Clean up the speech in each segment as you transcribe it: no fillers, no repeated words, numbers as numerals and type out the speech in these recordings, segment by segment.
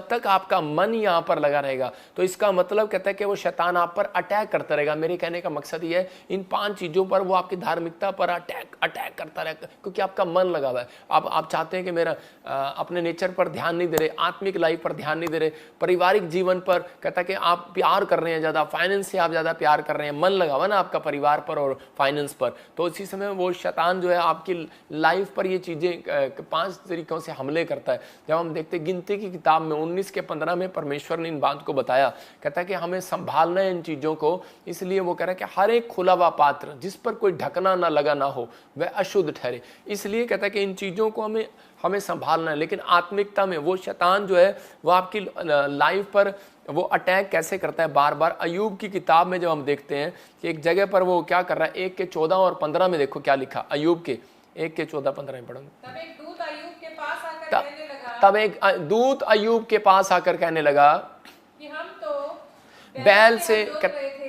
जब तक आपका मन यहाँ पर लगा रहेगा तो इसका मतलब कहता है कि वो शैतान आप पर अटैक करता रहेगा। मेरे कहने का मकसद ये है, इन 5 चीज़ों पर वो आपकी धार्मिकता पर अटैक करता रहेगा, क्योंकि आपका मन लगा हुआ है। आप चाहते हैं कि मेरा अपने नेचर पर ध्यान नहीं दे रहे, आत्मिक लाइफ पर ध्यान नहीं दे रहे, पारिवारिक जीवन पर कहता है कि आप प्यार कर रहे हैं ज़्यादा, फाइनेंस से आप ज़्यादा प्यार कर रहे हैं, मन लगा हुआ ना आपका परिवार पर और फाइनेंस पर, तो इसी समय वो शैतान जो है आपकी लाइफ पर ये चीज़ें 5 तरीकों से हमले करता है। जब हम देखते गिनती की किताब में 19 के 15 में परमेश्वर ने इन बात को बताया, कहता है कि हमें संभालना है इन चीज़ों को। इसलिए वो कह रहा है कि हर एक खुला हुआ पात्र जिस पर कोई ढकना ना लगा ना हो वह अशुद्ध ठहरे। इसलिए कहता है कि इन चीज़ों को हमें संभालना है। लेकिन आत्मिकता में वो शैतान जो है वो आपकी लाइफ पर वो अटैक कैसे करता है बार बार। अय्यूब की किताब में जब हम देखते हैं कि एक जगह पर वो क्या कर रहा है, 1 के 14 और 15 में देखो क्या लिखा, अय्यूब के 1 के 14-15 में पढ़ो। तब एक दूत अय्यूब के पास आकर कहने लगा कि हम तो बैल से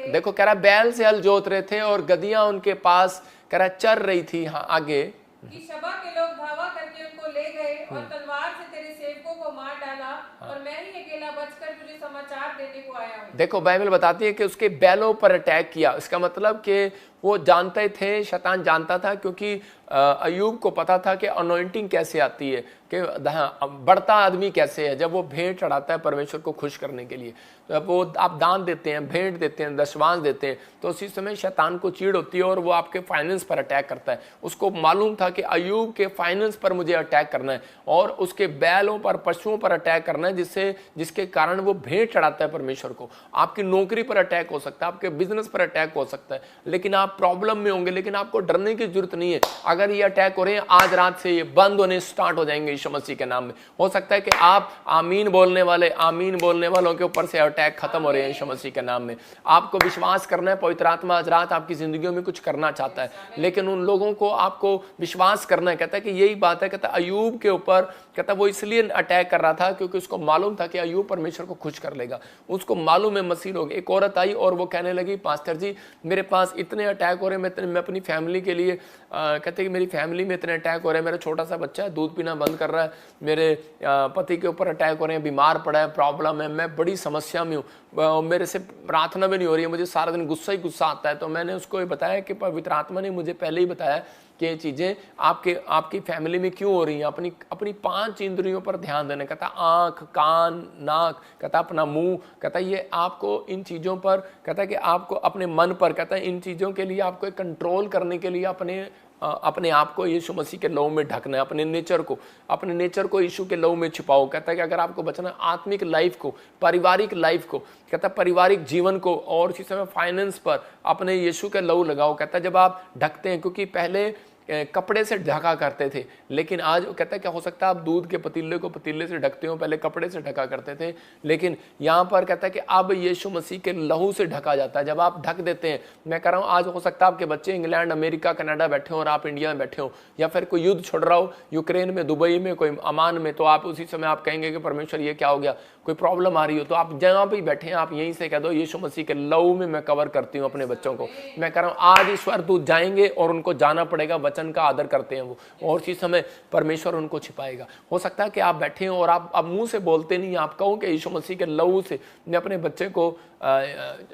देखो कह रहा बैल से हल जोत रहे थे और गदियां उनके पास कह रहा चर रही थी। हाँ आगे, कि शबा के लोग धावा करके उनको ले गए और तलवार से तेरे सेवकों को मार डाला, और मैं ही अकेला बचकर तुझे समाचार देने को आया हूँ। देखो बाइबल बताती है कि उसके बैलों पर अटैक किया। इसका मतलब कि वो जानते थे, शैतान जानता था, क्योंकि अय्यूब को पता था कि अनॉइंटिंग कैसे आती है, कि बढ़ता आदमी कैसे है। जब वो भेंट चढ़ाता है परमेश्वर को खुश करने के लिए, तो जब वो आप दान देते हैं, भेंट देते हैं, दशवांश देते हैं, तो उसी समय शैतान को चीड़ होती है और वो आपके फाइनेंस पर अटैक करता है। उसको मालूम था कि अय्यूब के फाइनेंस पर मुझे अटैक करना है और उसके बैलों पर, पशुओं पर अटैक करना है, जिसके कारण वो भेंट चढ़ाता है परमेश्वर को। आपकी नौकरी पर अटैक हो सकता है, आपके बिजनेस पर अटैक हो सकता है, लेकिन आप प्रॉब्लम में होंगे, लेकिन आपको डरने की जरूरत नहीं है। अगर ये अटैक हो रहे हैं, आज रात से ये बंद होने स्टार्ट हो जाएंगे यीशु मसीह के नाम में। हो सकता है कि आप आमीन बोलने वालों के ऊपर से अटैक खत्म हो रहे हैं यीशु मसीह के नाम में। आपको विश्वास करना है, पवित्र आत्मा आज रात आपकी जिंदगियों में कुछ करना चाहता है, लेकिन उन लोगों को आपको विश्वास करना है। कहता है कि यही बात है, कहता है अय्यूब के ऊपर, कहता है वो इसलिए अटैक कर रहा था क्योंकि उसको मालूम था कि अय्यूब परमेश्वर को खुश कर लेगा। उसको मालूम है मसीह लोग। एक औरत आई और वो कहने लगी, पास्टर जी मेरे पास इतने अटैक हो रहे हैं, मैं अपनी फैमिली के लिए कहते कि मेरी फैमिली में इतने अटैक हो रहे हैं, मेरा छोटा सा बच्चा है दूध पीना बंद कर रहा है, मेरे पति के ऊपर अटैक हो रहे हैं, बीमार पड़ा है, प्रॉब्लम है, मैं बड़ी समस्या में हूँ, मेरे से प्रार्थना भी नहीं हो रही है, मुझे सारा दिन गुस्सा ही गुस्सा आता है। तो मैंने उसको ये बताया कि पवित्र आत्मा ने मुझे पहले ही बताया कि ये चीज़ें आपकी फैमिली में क्यों हो रही हैं। अपनी 5 इंद्रियों पर ध्यान देने, कहता आँख, कान, नाक, कहता अपना मुंह, कहता ये आपको इन चीज़ों पर, कहता कि आपको अपने मन पर, कहता इन चीज़ों के लिए आपको कंट्रोल करने के लिए अपने आप को यीशु मसीह के लहू में ढकना है। अपने नेचर को यीशु के लहू में छिपाओ। कहता है कि अगर आपको बचना आत्मिक लाइफ को, पारिवारिक लाइफ को, कहता है पारिवारिक जीवन को, और इसी समय फाइनेंस पर अपने यीशु के लहू लगाओ। कहता है जब आप ढकते हैं, क्योंकि पहले कपड़े से ढका करते थे, लेकिन आज कहता है क्या हो सकता है आप दूध के पतीले को पतीले से ढकते हो, पहले कपड़े से ढका करते थे, लेकिन यहाँ पर कहता है कि अब यीशु मसीह के लहू से ढका जाता है। जब आप ढक देते हैं, मैं कह रहा हूँ आज हो सकता है आपके बच्चे इंग्लैंड, अमेरिका, कनाडा बैठे हो और आप इंडिया में बैठे हो, या फिर कोई युद्ध छोड़ रहा हो यूक्रेन में, दुबई में, कोई अमान में, तो आप उसी समय आप कहेंगे कि परमेश्वर ये क्या हो गया, कोई प्रॉब्लम आ रही हो, तो आप जहाँ भी बैठे हैं आप यहीं से कह दो यीशु मसीह के लहू में मैं कवर करती हूँ अपने बच्चों को। मैं कह रहा हूँ आज ईश्वर दूत जाएंगे और उनको जाना पड़ेगा, वचन का आदर करते हैं वो, और इसी समय परमेश्वर उनको छिपाएगा। हो सकता है कि आप बैठे हो और आप मुंह से बोलते नहीं, आप कहो कि यीशु मसीह के लहू से मैं अपने बच्चे को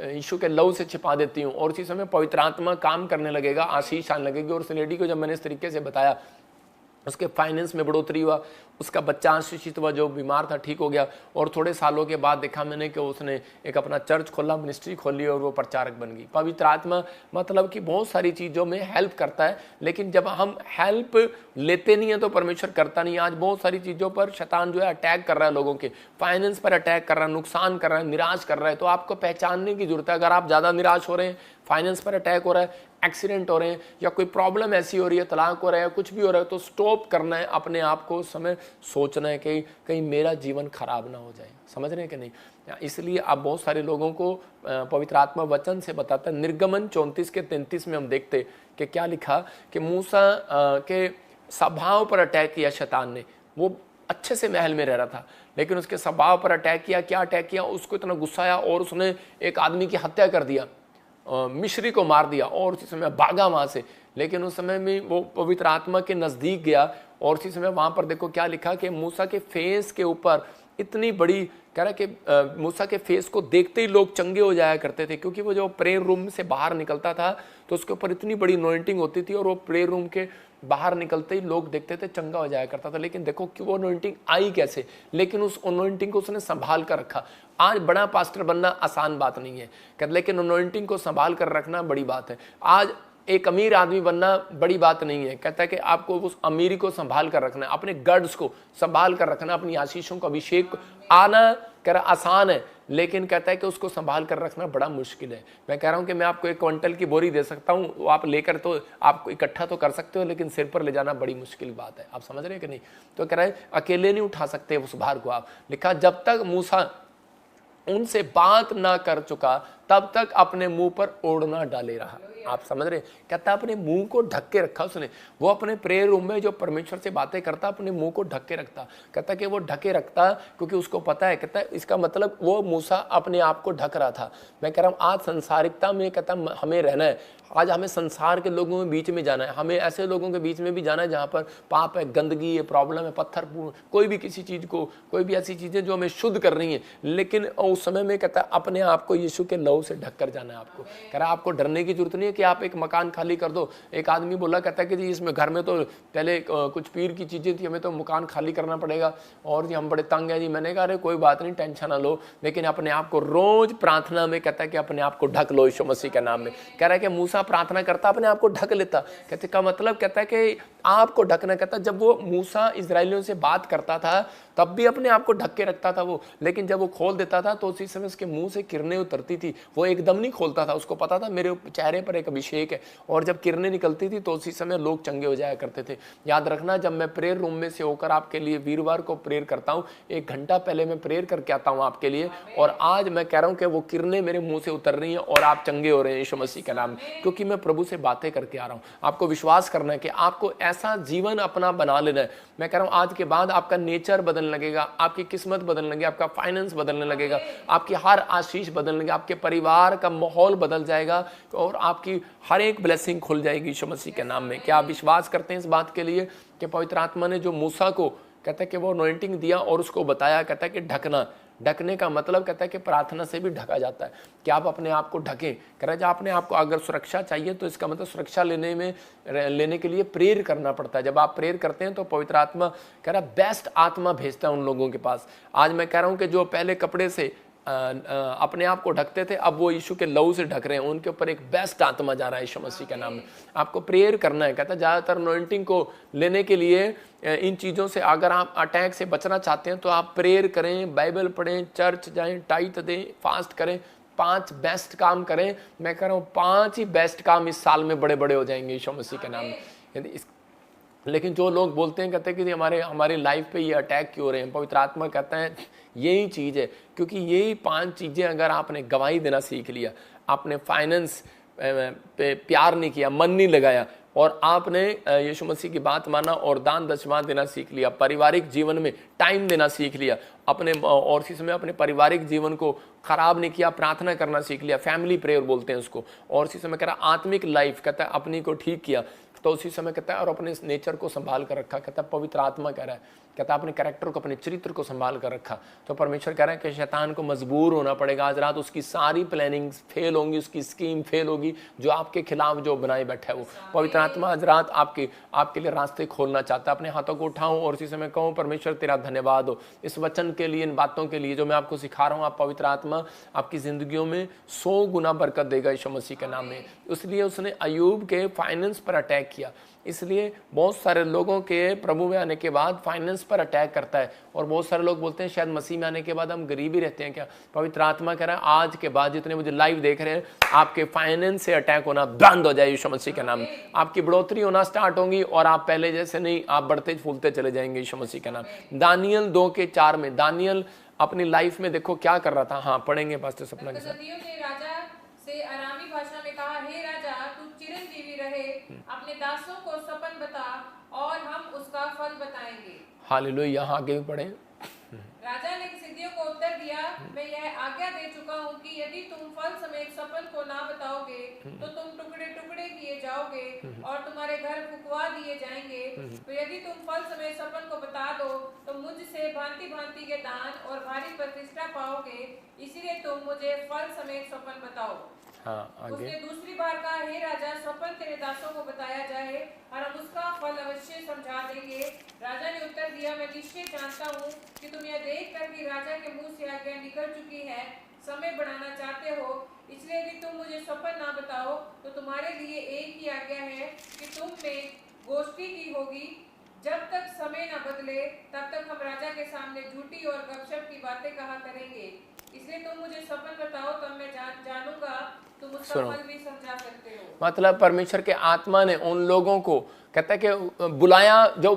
यीशु के लहू से छिपा देती हूँ, और इसी समय पवित्र आत्मा काम करने लगेगा, आशीष आने लगेगी। और उस लेडी को जब मैंने इस तरीके से बताया, उसके फाइनेंस में बढ़ोतरी हुआ, उसका बच्चा आशीषित हुआ, जो बीमार था ठीक हो गया, और थोड़े सालों के बाद देखा मैंने कि उसने एक अपना चर्च खोला, मिनिस्ट्री खोली, और वो प्रचारक बन गई। पवित्र आत्मा मतलब कि बहुत सारी चीज़ों में हेल्प करता है, लेकिन जब हम हेल्प लेते नहीं हैं तो परमेश्वर करता नहीं है। आज बहुत सारी चीज़ों पर शैतान जो है अटैक कर रहा है, लोगों के फाइनेंस पर अटैक कर रहा है, नुकसान कर रहा है, निराश कर रहा है। तो आपको पहचानने की जरूरत है। अगर आप ज़्यादा निराश हो रहे हैं, फाइनेंस पर अटैक हो रहा है, एक्सीडेंट हो रहे हैं, या कोई प्रॉब्लम ऐसी हो रही है, तलाक हो रहा है, कुछ भी हो रहा है, तो स्टॉप करना है अपने आप को, समय सोचना है कि कहीं मेरा जीवन खराब ना हो जाए। समझ रहे हैं कि नहीं? इसलिए आप बहुत सारे लोगों को पवित्र आत्मा वचन से बताता है। निर्गमन 34 के 33 में हम देखते कि क्या लिखा कि मूसा के स्वभाव पर अटैक किया शैतान ने। वो अच्छे से महल में रह रहा था, लेकिन उसके स्वभाव पर अटैक किया। क्या अटैक किया? उसको इतना गुस्सा आया और उसने एक आदमी की हत्या कर दिया, मिस्री को मार दिया, और उसी समय भागा वहां से। लेकिन उस समय में वो पवित्र आत्मा के नजदीक गया, और उसी समय वहां पर देखो क्या लिखा कि मूसा के फेस के ऊपर इतनी बड़ी, कह रहा है कि मूसा के फेस को देखते ही लोग चंगे हो जाया करते थे, क्योंकि वो जो प्रेयर रूम से बाहर निकलता था तो उसके ऊपर इतनी बड़ी अनॉइंटिंग होती थी, और वो प्रेयर रूम के बाहर निकलते ही लोग देखते थे चंगा हो जाया करता था। लेकिन देखो कि वो अनॉइंटिंग आई कैसे, लेकिन उस अनॉइंटिंग को उसने संभाल कर रखा। आज बड़ा पास्टर बनना आसान बात नहीं है, लेकिन अनॉइंटिंग को संभाल कर रखना बड़ी बात है। आज एक अमीर आदमी बनना बड़ी बात नहीं है, कहता है कि आपको उस अमीरी को संभाल कर रखना है, अपने गड्स को संभाल कर रखना, अपनी आशीषों को, अभिषेक को। आना कह रहा आसान है, लेकिन कहता है कि उसको संभाल कर रखना बड़ा मुश्किल है। मैं कह रहा हूं कि मैं आपको 1 क्विंटल की बोरी दे सकता हूं, वो आप लेकर तो आपको इकट्ठा तो कर सकते हो, लेकिन सिर पर ले जाना बड़ी मुश्किल बात है। आप समझ रहे हैं कि नहीं? तो कह रहा है अकेले नहीं उठा सकते उस भार को आप। लिखा जब तक मूसा उनसे बात ना कर चुका तब तक अपने मुंह पर ओढ़ना डाले रहा। आप समझ रहे? कहता अपने मुंह को ढक के रखा उसने। वो अपने प्रेयर रूम में जो परमेश्वर से बातें करता अपने मुंह को ढक के रखता। कहता कि वो ढके रखता क्योंकि उसको पता है, कहता इसका मतलब वो मूसा अपने आप को ढक रहा था। मैं कह रहा हूँ आज संसारिकता में कहता हमें रहना है, आज हमें संसार के लोगों के बीच में जाना है, हमें ऐसे लोगों के बीच में भी जाना है जहाँ पर पाप है, गंदगी है, प्रॉब्लम है, पत्थर, कोई भी किसी चीज़ को, कोई भी ऐसी चीज़ें जो हमें शुद्ध कर रही हैं, लेकिन उस समय में कहता अपने आप को यीशु के लहू से ढक कर जाना है आपको। कह रहा आपको डरने की जरूरत नहीं है कि आप एक मकान खाली कर दो। एक आदमी बोला कहता है कि जी इसमें घर में तो पहले कुछ पीर की चीज़ें थी, हमें तो मकान खाली करना पड़ेगा और जी हम बड़े तंग हैं जी। मैंने कहा अरे कोई बात नहीं, टेंशन ना लो, लेकिन अपने आप को रोज प्रार्थना में कहता है कि अपने आप को ढक लो यीशु मसीह के नाम में। कह रहा है कि मूसा प्रार्थना करता अपने आप को ढक लेता। कहते का मतलब कहता है कि आपको ढकना, कहता जब वो मूसा इजरायलियों से बात करता था तब भी अपने आप को ढक के रखता था वो, लेकिन जब वो खोल देता था तो उसी समय उसके मुंह से किरणें उतरती थी। वो एकदम नहीं खोलता था, उसको पता था मेरे चेहरे पर एक अभिषेक है, और जब किरणें निकलती थी तो उसी समय लोग चंगे हो जाया करते थे। याद रखना, जब मैं प्रेयर रूम में से होकर आपके लिए वीरवार को प्रेयर करता हूँ, 1 घंटा पहले मैं प्रेयर करके आता हूँ आपके लिए, और आज मैं कह रहा हूँ कि वो किरणें मेरे मुंह से उतर रही हैं और आप चंगे हो रहे हैं यीशु मसीह के नाम में, क्योंकि मैं प्रभु से बातें करके आ रहा हूँ। आपको विश्वास करना है कि आपको ऐसा जीवन अपना बना लेना है। मैं कह रहा हूँ आज के बाद आपका नेचर बदलने लगेगा, आपकी किस्मत बदलने लगेगी, आपका फाइनेंस बदलने लगेगा, आपकी हर आशीष बदलने लगेगी, आपके परिवार का माहौल बदल जाएगा और आपकी हर एक ब्लेसिंग खुल जाएगी यीशु मसीह के नाम में। क्या आप विश्वास करते हैं इस बात के लिए कि पवित्र आत्मा ने जो मूसा को कहता है कि वो अनॉइंटिंग दिया और उसको बताया, कहता है कि ढकना, ढकने का मतलब कहता है कि प्रार्थना से भी ढका जाता है कि आप अपने आप को ढकें। कह रहा है आपने आपको अगर सुरक्षा चाहिए तो इसका मतलब सुरक्षा लेने के लिए प्रेयर करना पड़ता है। जब आप प्रेयर करते हैं तो पवित्र आत्मा कह रहा बेस्ट आत्मा भेजता है उन लोगों के पास। आज मैं कह रहा हूं कि जो पहले कपड़े से अपने आप को ढकते थे अब वो यीशु के लहू से ढक रहे हैं, उनके ऊपर एक बेस्ट आत्मा जा रहा है यीशु मसीह के नाम में। आपको प्रेयर करना है। कहता है ज़्यादातर अनॉइंटिंग को लेने के लिए इन चीज़ों से अगर आप अटैक से बचना चाहते हैं तो आप प्रेयर करें, बाइबल पढ़ें, चर्च जाएं, टाइट दें, फास्ट करें, 5 बेस्ट काम करें। मैं कह रहा हूँ 5 ही बेस्ट काम इस साल में बड़े बड़े हो जाएंगे यीशु मसीह के नाम में। लेकिन जो लोग बोलते हैं कहते हैं कि हमारे लाइफ पे ये अटैक क्यों हो रहे हैं, पवित्र आत्मा कहता है यही चीज़ है, क्योंकि यही 5 चीज़ें अगर आपने गवाही देना सीख लिया, आपने फाइनेंस पे प्यार नहीं किया, मन नहीं लगाया, और आपने यीशु मसीह की बात माना और दान दशमां देना सीख लिया, पारिवारिक जीवन में टाइम देना सीख लिया, अपने और इसी समय अपने पारिवारिक जीवन को खराब नहीं किया, प्रार्थना करना सीख लिया, फैमिली प्रेयर बोलते हैं उसको, और इसी समय कह रहा आत्मिक लाइफ कहता है अपनी को ठीक किया, तो उसी समय कहता है और अपने इस नेचर को संभाल कर रखा। कहता है पवित्र आत्मा कह रहा है, कहता है अपने कैरेक्टर को, अपने चरित्र को संभाल कर रखा। तो परमेश्वर कह रहा है कि शैतान को मजबूर होना पड़ेगा आज रात, उसकी सारी प्लानिंग फेल होंगी, उसकी स्कीम फेल होगी जो आपके खिलाफ जो बनाए बैठा है वो। पवित्र आत्मा आज रात आपके लिए रास्ते खोलना चाहता है। अपने हाथों को उठाऊं और इसी समय कहूँ परमेश्वर तेरा धन्यवाद हो इस वचन के लिए, इन बातों के लिए जो मैं आपको सिखा रहा हूँ। आप पवित्र आत्मा आपकी जिंदगियों में 100 गुना बरकत देगा यीशु मसीह के नाम में। इसलिए उसने अय्यूब के फाइनेंस पर अटैक किया, इसलिए बहुत सारे लोगों के प्रभु में आने के बाद फाइनेंस पर अटैक करता है। और बहुत सारे लोग बोलते हैं शायद मसीह में आने के बाद हम गरीब ही रहते हैं क्या। पवित्र आत्मा कह रहा है आज के बाद जितने मुझे लाइव देख रहे हैं, आपके फाइनेंस से अटैक होना बंद हो जाए यीशु मसीह के नाम में। आपकी बढ़ोतरी होना स्टार्ट होगी और आप पहले जैसे नहीं, आप बढ़ते फूलते चले जाएंगे यीशु मसीह के नाम। दानियल 2:4 में दानियल अपनी लाइफ में देखो क्या कर रहा था। हाँ पढ़ेंगे पास्टर सपना के साथ। से अरामी भाषा में कहा, हे राजा तू चिरंजीवी रहे, अपने दासों को सपन बता और हम उसका फल बताएंगे। हालेलुया। यहाँ आगे भी पढ़ें। राजा ने सिद्धियों को उत्तर दिया, मैं यह आज्ञा दे चुका हूँ कि यदि तुम फल समेत सपन को ना बताओगे तो तुम टुकड़े टुकड़े किए जाओगे और तुम्हारे घर फुकवा दिए जाएंगे। तो यदि तुम फल समेत सपन को बता दो तो मुझसे भांति भांति के दान और भारी प्रतिष्ठा पाओगे, इसीलिए तुम मुझे फल समेत सपन बताओ। हाँ, आगे। उसने दूसरी बार कहा, हे राजा, स्वप्न तेरे दासों को बताया जाए और हम उसका फल अवश्य समझा देंगे। राजा ने उत्तर दिया, मैं निश्चय जानता हूँ कि तुम यह देख कर कि राजा के मुंह से आज्ञा निकल चुकी है, समय बढ़ाना चाहते हो, इसलिए यदि तुम मुझे स्वप्न ना बताओ तो तुम्हारे लिए एक ही आज्ञा है कि तुम में गोष्ठी की होगी। जब तक समय न बदले तब तक हम राजा के सामने झूठी और गपशप की बातें कहा करेंगे। इसलिए तुम मुझे स्वप्न बताओ, तब मैं जानूंगा तुम उसका फल भी समझा सकते हो। मतलब परमेश्वर के आत्मा ने उन लोगों को कहता है कि बुलाया, जो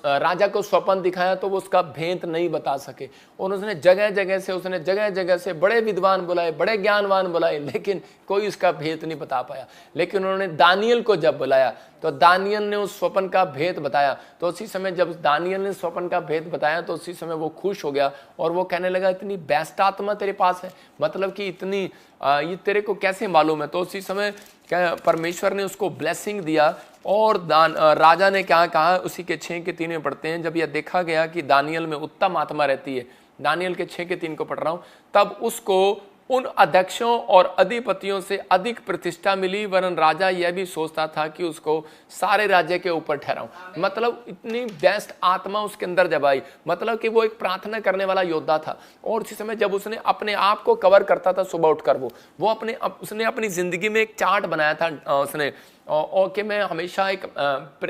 राजा को स्वप्न दिखाया तो वो उसका भेद नहीं बता सके, और उसने जगह जगह से बड़े विद्वान बुलाए, बड़े ज्ञानवान बुलाए, लेकिन कोई उसका भेद नहीं बता पाया। लेकिन उन्होंने दानियल को जब बुलाया तो दानियल ने उस स्वप्न का भेद बताया। तो उसी समय जब दानियल ने स्वप्न का भेद बताया तो उसी समय वो खुश हो गया और वो कहने लगा, इतनी बेस्ट आत्मा तेरे पास है, मतलब कि इतनी ये तेरे को कैसे मालूम है। तो उसी समय परमेश्वर ने उसको ब्लेसिंग दिया। और राजा ने क्या कहा, उसी के 6 के 3 में पढ़ते हैं, जब यह देखा गया कि दानियल में उत्तम आत्मा रहती है, दानियल के 6 के 3 को पढ़ रहा हूं, तब उसको उन अध्यक्षों और अधिपतियों से अधिक प्रतिष्ठा मिली, वरन राजा यह भी सोचता था कि उसको सारे राज्य के ऊपर ठहराऊं। मतलब इतनी बेस्ट आत्मा उसके अंदर जब आई, मतलब कि वो एक प्रार्थना करने वाला योद्धा था। और उसी समय जब उसने अपने आप को कवर करता था सुबह उठकर, उसने अपनी जिंदगी में एक चार्ट बनाया था उसने, और कि मैं हमेशा एक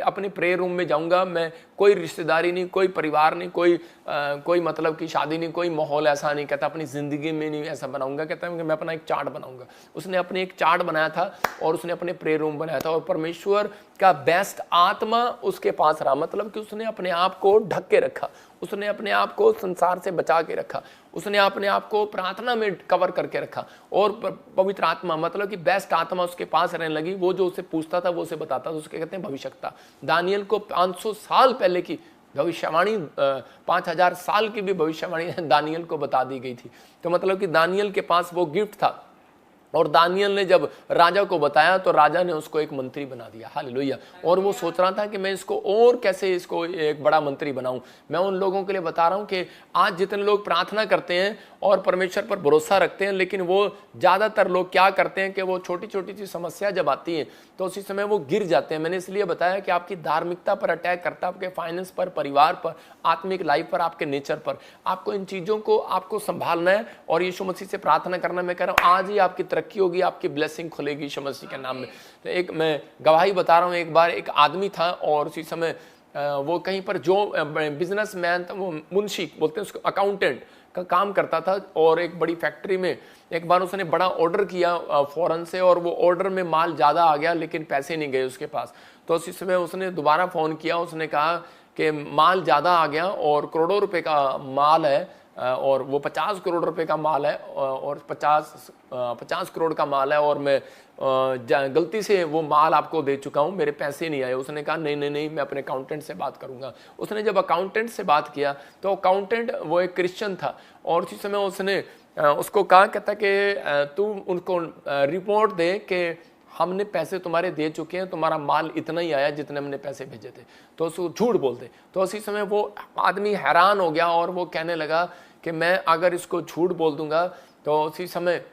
अपने प्रेयर रूम में जाऊंगा, मैं कोई रिश्तेदारी नहीं, कोई परिवार नहीं, कोई मतलब की शादी नहीं, कोई माहौल ऐसा नहीं, कहता अपनी ज़िंदगी में नहीं ऐसा बनाऊंगा, कहता है कि मैं अपना एक चार्ट बनाऊंगा। उसने अपने एक चार्ट बनाया था और उसने अपने प्रेयर रूम बनाया था, और परमेश्वर का बेस्ट आत्मा उसके पास रहा। मतलब कि उसने अपने आप को ढक के रखा, उसने अपने आप को संसार से बचा के रखा, उसने अपने आप को प्रार्थना में कवर करके रखा, और पवित्र आत्मा मतलब कि बेस्ट आत्मा उसके पास रहने लगी। वो जो उसे पूछता था वो उसे बताता था, उसके कहते हैं भविष्यता। दानियल को 500 साल पहले की भविष्यवाणी, 5000 साल की भी भविष्यवाणी दानियल को बता दी गई थी। तो मतलब कि दानियल के पास वो गिफ्ट था, और दानियल ने जब राजा को बताया तो राजा ने उसको एक मंत्री बना दिया। हालेलुया। और वो सोच रहा था कि मैं इसको और कैसे इसको एक बड़ा मंत्री बनाऊं। मैं उन लोगों के लिए बता रहा हूं कि आज जितने लोग प्रार्थना करते हैं और परमेश्वर पर भरोसा रखते हैं, लेकिन वो ज़्यादातर लोग क्या करते हैं कि वो छोटी छोटी सी समस्या जब आती है तो उसी समय वो गिर जाते हैं। मैंने इसलिए बताया कि आपकी धार्मिकता पर अटैक करता है, आपके फाइनेंस पर, परिवार पर, आत्मिक लाइफ पर, आपके नेचर पर। आपको इन चीज़ों को आपको संभालना है और यीशु मसीह से प्रार्थना करना। मैं कह रहा हूँ आज ही आपकी तरक्की होगी, आपकी ब्लेसिंग खुलेगी यीशु मसीह के नाम में। तो एक मैं गवाही बता रहा हूँ, एक बार एक आदमी था और उसी समय वो कहीं पर जो बिजनेसमैन था, वो मुंशी बोलते हैं उसको, अकाउंटेंट का काम करता था, और एक बड़ी फैक्ट्री में एक बार उसने बड़ा ऑर्डर किया फॉरेन से, और वो ऑर्डर में माल ज़्यादा आ गया लेकिन पैसे नहीं गए उसके पास। तो उसी समय उसने दोबारा फ़ोन किया, उसने कहा कि माल ज़्यादा आ गया और करोड़ों रुपए का माल है, और वो 50 करोड़ रुपए का माल है, और 50 करोड़ का माल है, और मैं गलती से वो माल आपको दे चुका हूँ, मेरे पैसे नहीं आए। उसने कहा नहीं, मैं अपने अकाउंटेंट से बात करूँगा। उसने जब अकाउंटेंट से बात किया तो अकाउंटेंट वो एक क्रिश्चियन था, और उसी समय उसने उसको कहा, कहता कि तू उनको रिपोर्ट दे कि हमने पैसे तुम्हारे दे चुके हैं, तुम्हारा माल इतना ही आया जितने हमने पैसे भेजे थे, तो उसको झूठ बोल दे। तो उसी समय वो आदमी हैरान हो गया और वो कहने लगा कि मैं अगर इसको झूठ बोल दूंगा तो उसी समय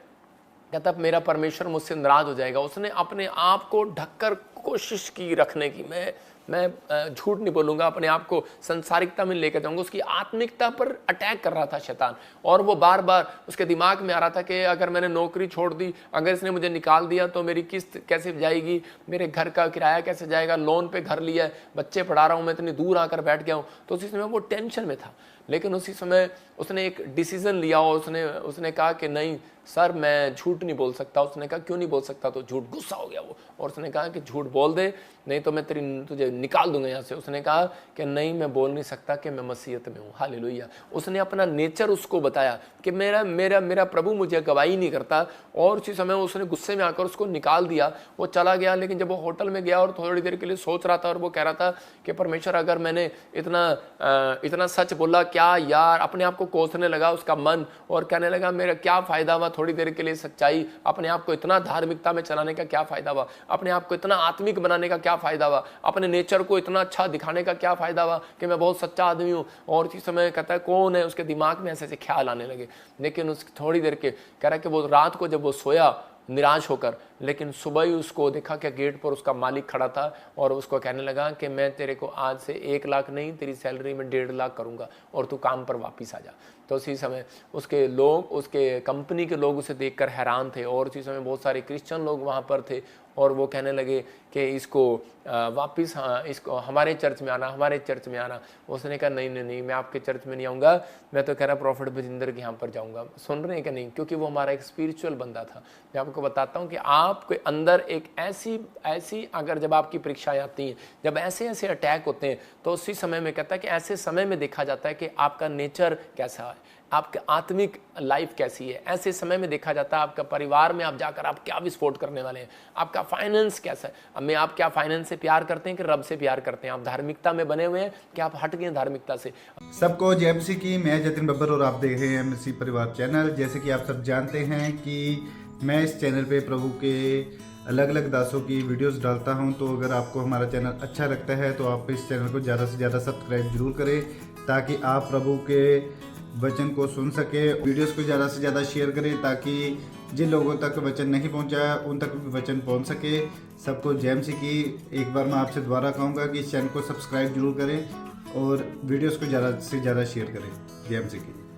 कहता मेरा परमेश्वर मुझसे नाराज हो जाएगा। उसने अपने आप को ढककर कोशिश की रखने की, मैं झूठ नहीं बोलूँगा, अपने आप को संसारिकता में लेकर जाऊँगा। उसकी आत्मिकता पर अटैक कर रहा था शैतान, और वो बार बार उसके दिमाग में आ रहा था कि अगर मैंने नौकरी छोड़ दी, अगर इसने मुझे निकाल दिया तो मेरी किस्त कैसे जाएगी, मेरे घर का किराया कैसे जाएगा, लोन पे घर लिया है, बच्चे पढ़ा रहा हूँ, मैं इतनी दूर आकर बैठ गया हूँ। तो उसी समय वो टेंशन में था, लेकिन उसी समय उसने एक डिसीजन लिया और उसने कहा कि नहीं सर, मैं झूठ नहीं बोल सकता। उसने कहा क्यों नहीं बोल सकता? तो झूठ, गुस्सा हो गया वो, और उसने कहा कि झूठ बोल दे, नहीं तो मैं तुझे निकाल दूंगा यहाँ से। उसने कहा कि नहीं, मैं बोल नहीं सकता कि मैं मसीहत में हूँ। हालेलुया। उसने अपना नेचर उसको बताया कि मेरा प्रभु मुझे गवाही नहीं करता, और उसी समय उसने गुस्से में आकर उसको निकाल दिया। वो चला गया, लेकिन जब वो होटल में गया और थोड़ी देर के लिए सोच रहा था, और वो कह रहा था कि परमेश्वर, अगर मैंने इतना सच बोला, क्या यार, अपने आप को कोसने लगा उसका मन और कहने लगा मेरा क्या फ़ायदा हुआ थोड़ी देर के लिए सच्चाई, अपने आप को इतना धार्मिकता में चलाने का क्या फ़ायदा हुआ, अपने आप को इतना आत्मिक बनाने का क्या फ़ायदा हुआ, अपने नेचर को इतना अच्छा दिखाने का क्या फ़ायदा हुआ कि मैं बहुत सच्चा आदमी हूँ। और इसी समय कहता है कौन है, उसके दिमाग में ऐसे ऐसे ख्याल आने लगे। लेकिन उस थोड़ी देर के कह रहा है कि वो रात को जब वो सोया निराश होकर, लेकिन सुबह ही उसको देखा कि गेट पर उसका मालिक खड़ा था और उसको कहने लगा कि मैं तेरे को आज से 1 लाख नहीं, तेरी सैलरी में 1.5 लाख करूंगा और तू काम पर वापस आ जा। तो उसी समय उसके लोग, उसके कंपनी के लोग उसे देखकर हैरान थे और उसी समय बहुत सारे क्रिश्चियन लोग वहाँ पर थे और वो कहने लगे कि इसको वापस, हाँ इसको हमारे चर्च में आना, हमारे चर्च में आना। उसने कहा नहीं नहीं नहीं, मैं आपके चर्च में नहीं आऊँगा, मैं तो कह रहा प्रॉफिट बजिंदर के यहाँ पर जाऊँगा। सुन रहे हैं कि नहीं, क्योंकि वो हमारा एक स्पिरिचुअल बंदा था। मैं आपको बताता हूँ कि आपके अंदर एक ऐसी अगर जब आपकी परीक्षाएं आती हैं, जब ऐसे ऐसे अटैक होते हैं, तो उसी समय में कहता है कि ऐसे समय में देखा जाता है कि आपका नेचर कैसा है, आपका आत्मिक लाइफ कैसी है। ऐसे समय में देखा जाता है आपका परिवार में आप जाकर आप क्या विस्फोट करने वाले हैं, आपका फाइनेंस कैसा है। अब में आप क्या फाइनेंस से प्यार करते हैं कि रब से प्यार करते हैं, आप धार्मिकता में बने हुए हैं कि आप हट गए धार्मिकता से। सबको जय मसीह की। मैं जतिन बब्बर और आप देख रहे हैं मसीह परिवार चैनल। जैसे कि आप सब जानते हैं कि मैं इस चैनल पे प्रभु के अलग अलग दासों की वीडियोस डालता हूं, तो अगर आपको हमारा चैनल अच्छा लगता है तो आप इस चैनल को ज़्यादा से ज़्यादा सब्सक्राइब जरूर करें, ताकि आप प्रभु के वचन को सुन सके। वीडियोस को ज़्यादा से ज़्यादा शेयर करें ताकि जिन लोगों तक वचन नहीं पहुंचा उन तक भी वचन पहुंच सके। सबको जय मसीह की। एक बार मैं आपसे दोबारा कहूँगा कि इस चैनल को सब्सक्राइब जरूर करें और वीडियोस को ज़्यादा से ज़्यादा शेयर करें। जय मसीह की।